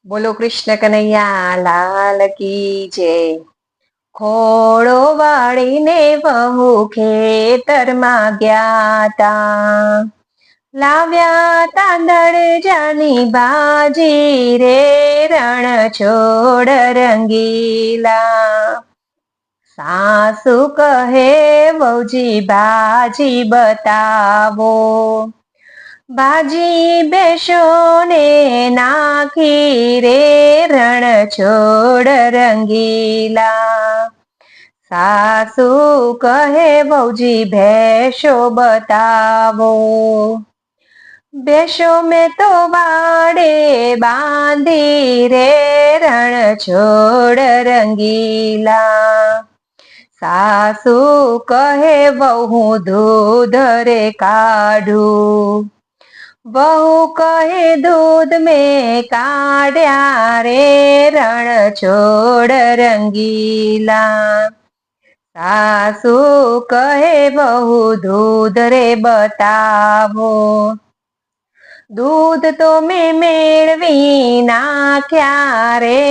બોલો કૃષ્ણ કનૈયા લાલ કી જય. ખોળો વાળીને વહુ ખેતરમાં ગયા તા, લાવ્યા તાંદળ જાની ભાજી રે, રણ છોડ રંગીલા. સાસુ કહે વહુજી ભાજી બતાવો, ભાજી બેસો ને નાખી રે, રણ છોડ રંગીલા. સાસુ કહે વહુજી ભેંસો બતાવો, ભેંસો મેં તો વાડે બાંધી રે, રણ છોડ રંગીલા. સાસુ કહે વહુ દૂધ રે કાઢું, વહુ કહે દૂધ મેં કાઢ્યા રે, રણ છોડ રંગીલા. સાસુ કહે વહુ દૂધ રે બતાવો, દૂધ તો મેં મેળવી નાખ્યા રે,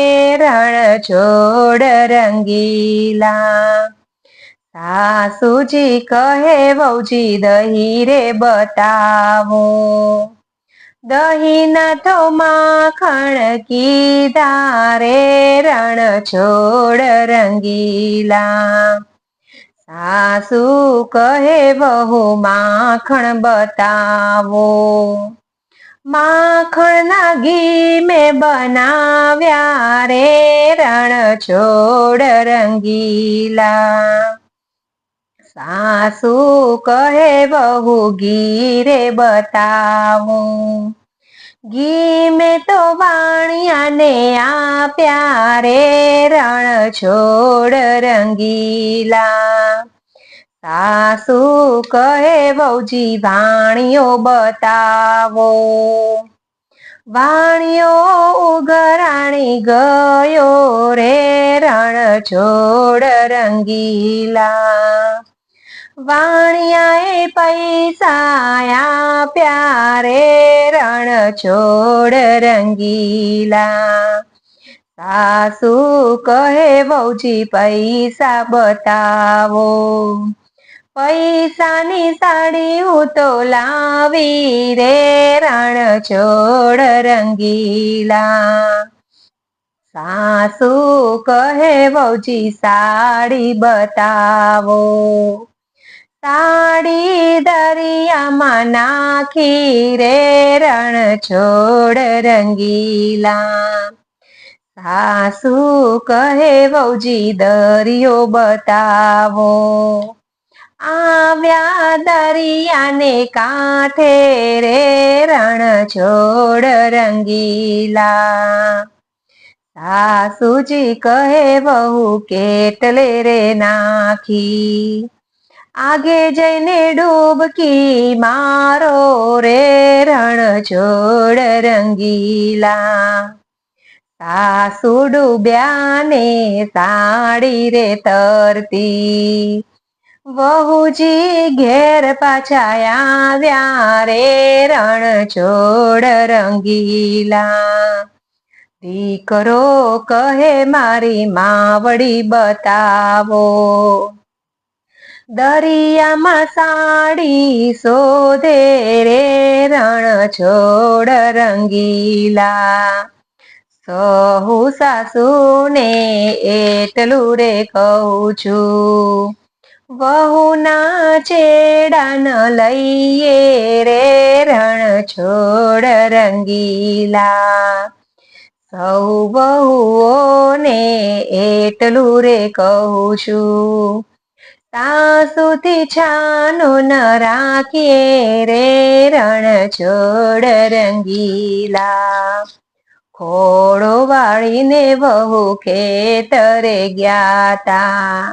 રણ છોડ રંગીલા. સાસુજી કહે વહુજી દહીં રે બતાવો, દહીં ના તો માખણ કીધા રે, રણ છોડ રંગીલા. સાસુ કહે વહુ માખણ બતાવો, માખણ ના ઘી મેં બનાવ્યા રે, રણ છોડ રંગીલા. સાસુ કહે વહુ ઘી રે બતાવો, ઘી મેં તો વાણિયાને આપ્યા રે, રણ છોડ રંગીલા. સાસુ કહે વહુજી વાણિયો બતાવો, વાણિયો ઉઘરાણી ગયો રે, રણ છોડ રંગીલા. વાણિયાએ પૈસા આપ્યા રે, રણ છોડ રંગીલા. સાસુ કહે વહુજી પૈસા બતાવો, પૈસાની સાડી હું તો લાવી રે, રણ છોડ રંગીલા. સાસુ કહે વહુજી સાડી બતાવો, સાડી દરિયામાં નાખી રે, રણ છોડ રંગીલા. સાસુ કહે વહુજી દરિયો બતાવો, આવ્યા દરિયાને કાંઠે રે, રણ છોડ રંગીલા. સાસુજી કહે વહુ કેટલે રે નાખી, આગે જઈને ડૂબકી મારો રે, રણ છોડ રંગીલા. સાસુ ડૂબ્યા ને સાડી રે તરતી, વહુજી ઘેર પાછા આવ્યા રે, રણ છોડ રંગીલા. દીકરો કહે મારી માવડી બતાવો, દરિયામાં સાડી શોધે રે, રણ છોડ રંગીલા. સહુ સાસુને એટલું રે કહું છું, વહુના છેડા ન લઈએ રે, રણ છોડ રંગીલા. સૌ વહુઓને એટલું રે કહું છું, સાસુથી છાનું ન રાખીએ રે, રણ છોડ રંગીલા. ખોળો વાળીને વહુ ખેતરે ગયા તા,